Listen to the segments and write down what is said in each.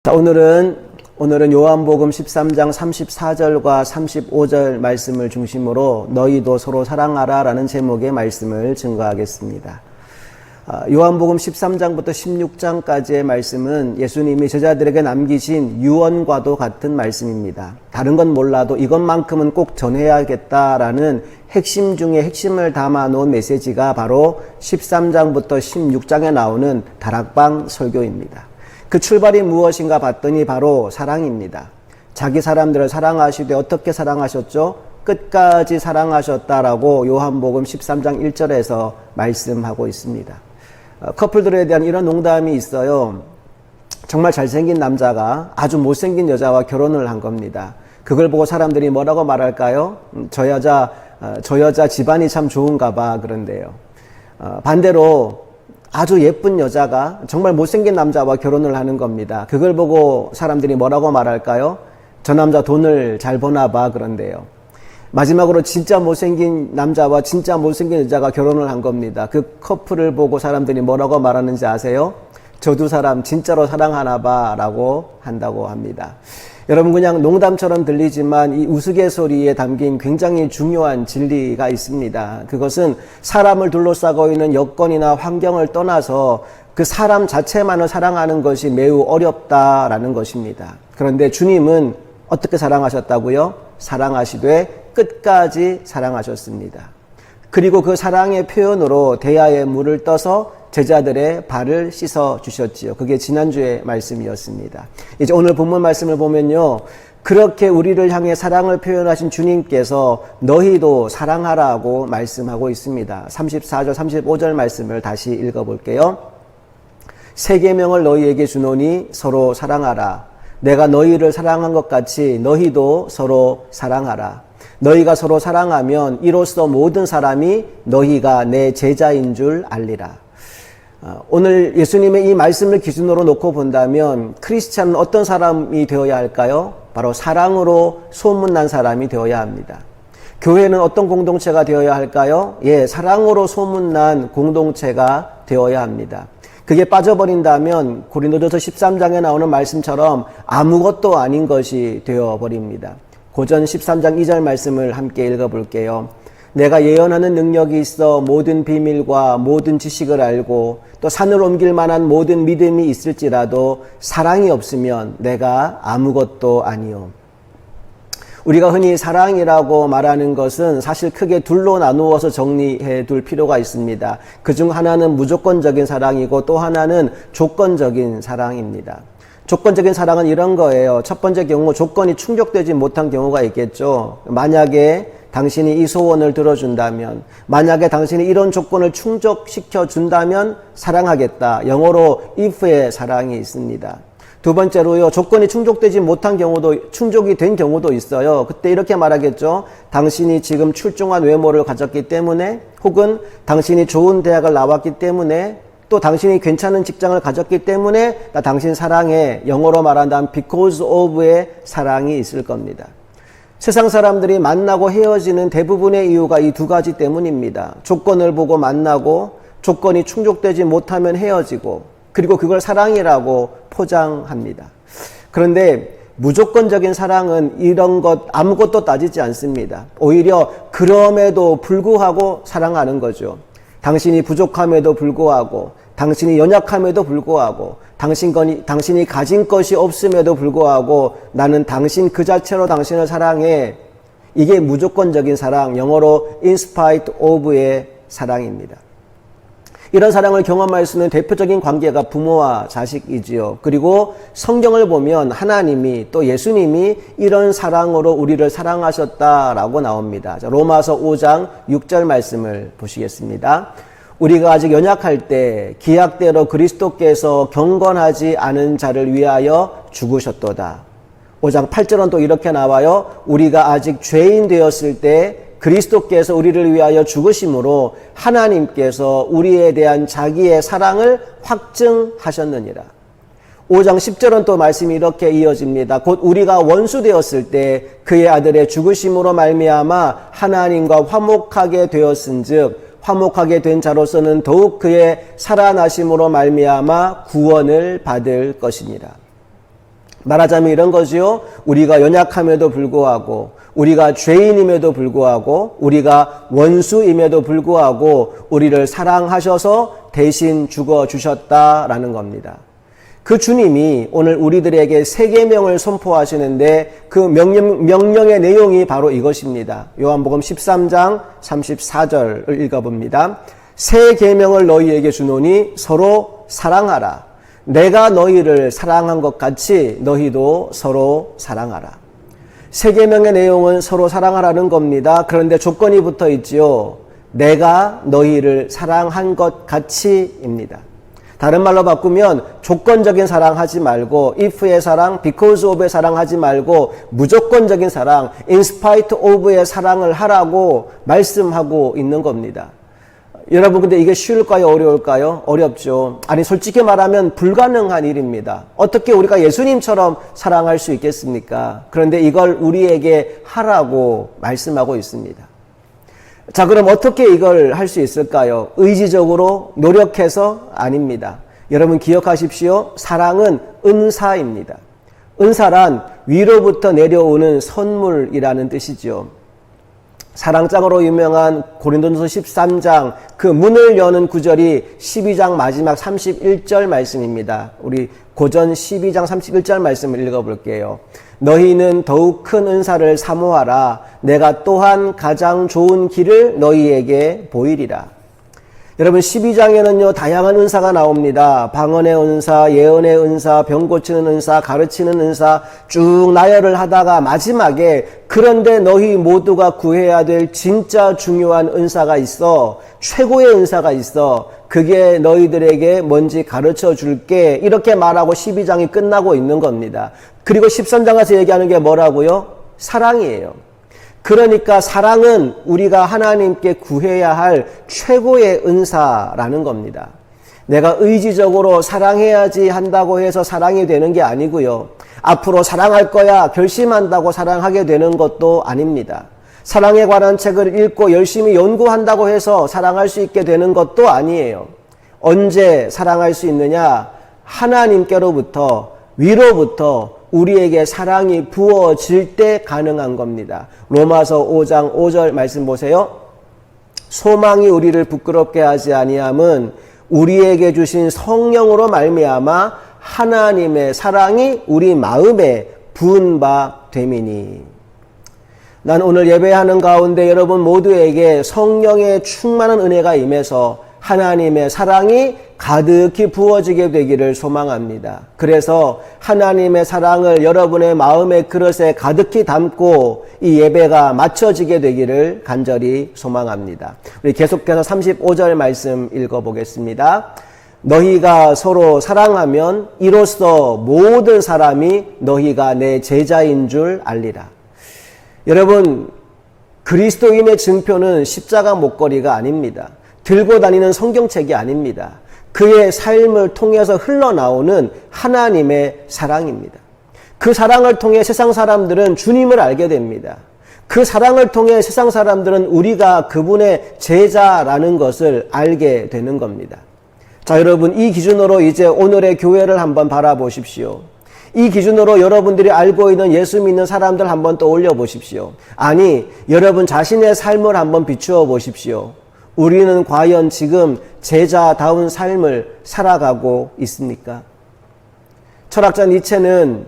자, 오늘은 요한복음 13장 34절과 35절 말씀을 중심으로 너희도 서로 사랑하라 라는 제목의 말씀을 증거하겠습니다. 요한복음 13장부터 16장까지의 말씀은 예수님이 제자들에게 남기신 유언과도 같은 말씀입니다. 다른 건 몰라도 이것만큼은 꼭 전해야겠다라는 핵심 중에 핵심을 담아 놓은 메시지가 바로 13장부터 16장에 나오는 다락방 설교입니다. 그 출발이 무엇인가 봤더니 바로 사랑입니다. 자기 사람들을 사랑하시되 어떻게 사랑하셨죠? 끝까지 사랑하셨다라고 요한복음 13장 1절에서 말씀하고 있습니다. 커플들에 대한 이런 농담이 있어요. 정말 잘생긴 남자가 아주 못생긴 여자와 결혼을 한 겁니다. 그걸 보고 사람들이 뭐라고 말할까요? 저 여자 집안이 참 좋은가 봐 그런데요. 반대로 아주 예쁜 여자가 정말 못생긴 남자와 결혼을 하는 겁니다. 그걸 보고 사람들이 뭐라고 말할까요? 저 남자 돈을 잘 버나 봐 그런데요. 마지막으로 진짜 못생긴 남자와 진짜 못생긴 여자가 결혼을 한 겁니다. 그 커플을 보고 사람들이 뭐라고 말하는지 아세요? 저 두 사람 진짜로 사랑하나 봐 라고 한다고 합니다. 여러분, 그냥 농담처럼 들리지만 이 우스갯소리에 담긴 굉장히 중요한 진리가 있습니다. 그것은 사람을 둘러싸고 있는 여건이나 환경을 떠나서 그 사람 자체만을 사랑하는 것이 매우 어렵다라는 것입니다. 그런데 주님은 어떻게 사랑하셨다고요? 사랑하시되 끝까지 사랑하셨습니다. 그리고 그 사랑의 표현으로 대야에 물을 떠서 제자들의 발을 씻어 주셨지요. 그게 지난주의 말씀이었습니다. 이제 오늘 본문 말씀을 보면요, 그렇게 우리를 향해 사랑을 표현하신 주님께서 너희도 사랑하라고 말씀하고 있습니다. 34절 35절 말씀을 다시 읽어볼게요. 새 계명을 너희에게 주노니 서로 사랑하라. 내가 너희를 사랑한 것 같이 너희도 서로 사랑하라. 너희가 서로 사랑하면 이로써 모든 사람이 너희가 내 제자인 줄 알리라. 오늘 예수님의 이 말씀을 기준으로 놓고 본다면 크리스찬은 어떤 사람이 되어야 할까요? 바로 사랑으로 소문난 사람이 되어야 합니다. 교회는 어떤 공동체가 되어야 할까요? 사랑으로 소문난 공동체가 되어야 합니다. 그게 빠져버린다면 고린도전서 13장에 나오는 말씀처럼 아무것도 아닌 것이 되어버립니다. 고전 13장 2절 말씀을 함께 읽어볼게요. 내가 예언하는 능력이 있어 모든 비밀과 모든 지식을 알고 또 산을 옮길 만한 모든 믿음이 있을지라도 사랑이 없으면 내가 아무것도 아니요. 우리가 흔히 사랑이라고 말하는 것은 사실 크게 둘로 나누어서 정리해 둘 필요가 있습니다. 그중 하나는 무조건적인 사랑이고 또 하나는 조건적인 사랑입니다. 조건적인 사랑은 이런 거예요. 첫 번째 경우 조건이 충족되지 못한 경우가 있겠죠. 만약에 당신이 이 소원을 들어준다면, 만약에 당신이 이런 조건을 충족시켜 준다면 사랑하겠다. 영어로 if의 사랑이 있습니다. 두 번째로요, 조건이 충족되지 못한 경우도, 충족이 된 경우도 있어요. 그때 이렇게 말하겠죠. 당신이 지금 출중한 외모를 가졌기 때문에, 혹은 당신이 좋은 대학을 나왔기 때문에, 또 당신이 괜찮은 직장을 가졌기 때문에 나 당신 사랑해. 영어로 말한다면 because of의 사랑이 있을 겁니다. 세상 사람들이 만나고 헤어지는 대부분의 이유가 이 두 가지 때문입니다. 조건을 보고 만나고 조건이 충족되지 못하면 헤어지고 그리고 그걸 사랑이라고 포장합니다. 그런데 무조건적인 사랑은 이런 것 아무것도 따지지 않습니다. 오히려 그럼에도 불구하고 사랑하는 거죠. 당신이 부족함에도 불구하고, 당신이 연약함에도 불구하고, 당신이 가진 것이 없음에도 불구하고 나는 당신 그 자체로 당신을 사랑해. 이게 무조건적인 사랑, 영어로 in spite of의 사랑입니다. 이런 사랑을 경험할 수 있는 대표적인 관계가 부모와 자식이지요. 그리고 성경을 보면 하나님이 또 예수님이 이런 사랑으로 우리를 사랑하셨다라고 나옵니다. 자, 로마서 5장 6절 말씀을 보시겠습니다. 우리가 아직 연약할 때 기약대로 그리스도께서 경건하지 않은 자를 위하여 죽으셨도다. 5장 8절은 또 이렇게 나와요. 우리가 아직 죄인 되었을 때 그리스도께서 우리를 위하여 죽으심으로 하나님께서 우리에 대한 자기의 사랑을 확증하셨느니라. 5장 10절은 또 말씀이 이렇게 이어집니다. 곧 우리가 원수 되었을 때 그의 아들의 죽으심으로 말미암아 하나님과 화목하게 되었은즉 화목하게 된 자로서는 더욱 그의 살아나심으로 말미암아 구원을 받을 것이니라. 말하자면 이런 거지요. 우리가 연약함에도 불구하고, 우리가 죄인임에도 불구하고, 우리가 원수임에도 불구하고 우리를 사랑하셔서 대신 죽어주셨다라는 겁니다. 그 주님이 오늘 우리들에게 세 계명을 선포하시는데 그 명령의 내용이 바로 이것입니다. 요한복음 13장 34절을 읽어봅니다. 새 계명을 너희에게 주노니 서로 사랑하라. 내가 너희를 사랑한 것 같이 너희도 서로 사랑하라. 새 계명의 내용은 서로 사랑하라는 겁니다. 그런데 조건이 붙어 있지요. 내가 너희를 사랑한 것 같이입니다. 다른 말로 바꾸면 조건적인 사랑하지 말고 if의 사랑, because of의 사랑하지 말고 무조건적인 사랑, in spite of의 사랑을 하라고 말씀하고 있는 겁니다. 여러분 근데 이게 쉬울까요? 어려울까요? 어렵죠. 아니 솔직히 말하면 불가능한 일입니다. 어떻게 우리가 예수님처럼 사랑할 수 있겠습니까? 그런데 이걸 우리에게 하라고 말씀하고 있습니다. 자, 그럼 어떻게 이걸 할 수 있을까요? 의지적으로 노력해서 아닙니다. 여러분 기억하십시오. 사랑은 은사입니다. 은사란 위로부터 내려오는 선물이라는 뜻이죠. 사랑장으로 유명한 고린도전서 13장 그 문을 여는 구절이 12장 마지막 31절 말씀입니다. 우리 고전 12장 31절 말씀을 읽어볼게요. 너희는 더욱 큰 은사를 사모하라. 내가 또한 가장 좋은 길을 너희에게 보이리라. 여러분 12장에는요 다양한 은사가 나옵니다. 방언의 은사, 예언의 은사, 병 고치는 은사, 가르치는 은사 쭉 나열을 하다가 마지막에 그런데 너희 모두가 구해야 될 진짜 중요한 은사가 있어. 최고의 은사가 있어. 그게 너희들에게 뭔지 가르쳐 줄게. 이렇게 말하고 12장이 끝나고 있는 겁니다. 그리고 13장에서 얘기하는 게 뭐라고요? 사랑이에요. 그러니까 사랑은 우리가 하나님께 구해야 할 최고의 은사라는 겁니다. 내가 의지적으로 사랑해야지 한다고 해서 사랑이 되는 게 아니고요. 앞으로 사랑할 거야 결심한다고 사랑하게 되는 것도 아닙니다. 사랑에 관한 책을 읽고 열심히 연구한다고 해서 사랑할 수 있게 되는 것도 아니에요. 언제 사랑할 수 있느냐? 하나님께로부터 위로부터 우리에게 사랑이 부어질 때 가능한 겁니다. 로마서 5장 5절 말씀 보세요. 소망이 우리를 부끄럽게 하지 아니함은 우리에게 주신 성령으로 말미암아 하나님의 사랑이 우리 마음에 부은 바 됨이니. 난 오늘 예배하는 가운데 여러분 모두에게 성령의 충만한 은혜가 임해서 하나님의 사랑이 가득히 부어지게 되기를 소망합니다. 그래서 하나님의 사랑을 여러분의 마음의 그릇에 가득히 담고 이 예배가 맞춰지게 되기를 간절히 소망합니다. 우리 계속해서 35절 말씀 읽어보겠습니다. 너희가 서로 사랑하면 이로써 모든 사람이 너희가 내 제자인 줄 알리라. 여러분 그리스도인의 증표는 십자가 목걸이가 아닙니다. 들고 다니는 성경책이 아닙니다. 그의 삶을 통해서 흘러나오는 하나님의 사랑입니다. 그 사랑을 통해 세상 사람들은 주님을 알게 됩니다. 그 사랑을 통해 세상 사람들은 우리가 그분의 제자라는 것을 알게 되는 겁니다. 자, 여러분 이 기준으로 이제 오늘의 교회를 한번 바라보십시오. 이 기준으로 여러분들이 알고 있는 예수 믿는 사람들 한번 떠올려 보십시오. 아니, 여러분 자신의 삶을 한번 비추어 보십시오. 우리는 과연 지금 제자다운 삶을 살아가고 있습니까? 철학자 니체는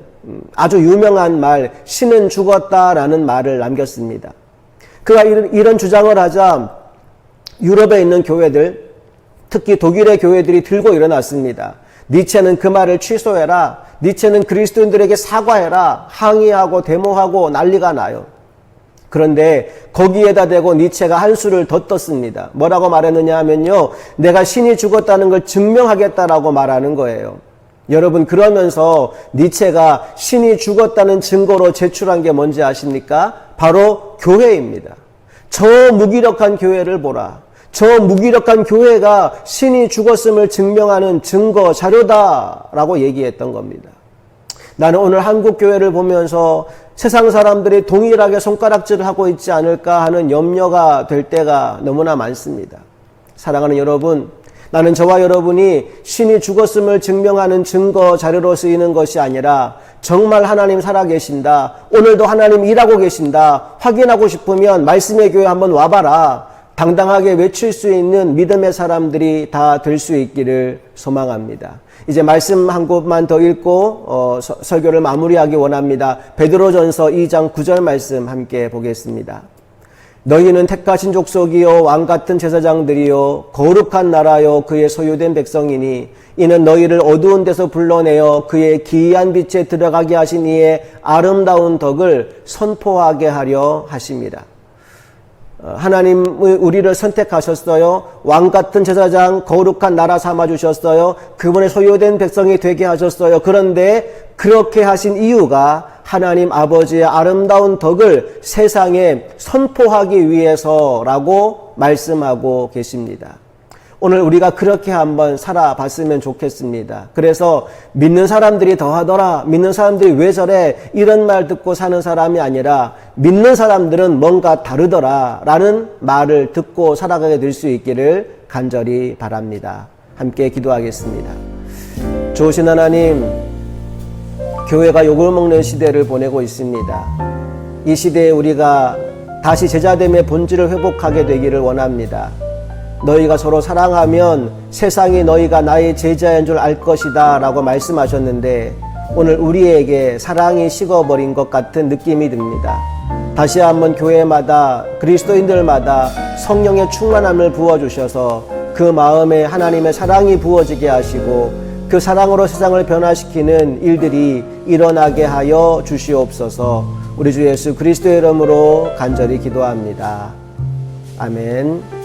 아주 유명한 말, 신은 죽었다라는 말을 남겼습니다. 그가 이런 주장을 하자 유럽에 있는 교회들, 특히 독일의 교회들이 들고 일어났습니다. 니체는 그 말을 취소해라. 니체는 그리스도인들에게 사과해라. 항의하고 데모하고 난리가 나요. 그런데 거기에다 대고 니체가 한 수를 더 떴습니다. 뭐라고 말했느냐 하면요. 내가 신이 죽었다는 걸 증명하겠다라고 말하는 거예요. 여러분 그러면서 니체가 신이 죽었다는 증거로 제출한 게 뭔지 아십니까? 바로 교회입니다. 저 무기력한 교회를 보라. 저 무기력한 교회가 신이 죽었음을 증명하는 증거 자료다라고 얘기했던 겁니다. 나는 오늘 한국 교회를 보면서 세상 사람들이 동일하게 손가락질을 하고 있지 않을까 하는 염려가 될 때가 너무나 많습니다. 사랑하는 여러분, 나는 저와 여러분이 신이 죽었음을 증명하는 증거 자료로 쓰이는 것이 아니라 정말 하나님 살아계신다. 오늘도 하나님 일하고 계신다. 확인하고 싶으면 말씀의 교회 한번 와봐라. 당당하게 외칠 수 있는 믿음의 사람들이 다 될 수 있기를 소망합니다. 이제 말씀 한 곳만 더 읽고 설교를 마무리하기 원합니다. 베드로전서 2장 9절 말씀 함께 보겠습니다. 너희는 택하신 족속이요 왕같은 제사장들이요 거룩한 나라요 그의 소유된 백성이니 이는 너희를 어두운 데서 불러내어 그의 기이한 빛에 들어가게 하신 이의 아름다운 덕을 선포하게 하려 하십니다. 하나님의 우리를 선택하셨어요. 왕같은 제사장, 거룩한 나라 삼아주셨어요. 그분의 소유된 백성이 되게 하셨어요. 그런데 그렇게 하신 이유가 하나님 아버지의 아름다운 덕을 세상에 선포하기 위해서라고 말씀하고 계십니다. 오늘 우리가 그렇게 한번 살아봤으면 좋겠습니다. 그래서 믿는 사람들이 더하더라, 믿는 사람들이 왜 저래, 이런 말 듣고 사는 사람이 아니라 믿는 사람들은 뭔가 다르더라 라는 말을 듣고 살아가게 될 수 있기를 간절히 바랍니다. 함께 기도하겠습니다. 좋으신 하나님, 교회가 욕을 먹는 시대를 보내고 있습니다. 이 시대에 우리가 다시 제자됨의 본질을 회복하게 되기를 원합니다. 너희가 서로 사랑하면 세상이 너희가 나의 제자인 줄 알 것이다 라고 말씀하셨는데 오늘 우리에게 사랑이 식어버린 것 같은 느낌이 듭니다. 다시 한번 교회마다 그리스도인들마다 성령의 충만함을 부어주셔서 그 마음에 하나님의 사랑이 부어지게 하시고 그 사랑으로 세상을 변화시키는 일들이 일어나게 하여 주시옵소서. 우리 주 예수 그리스도의 이름으로 간절히 기도합니다. 아멘.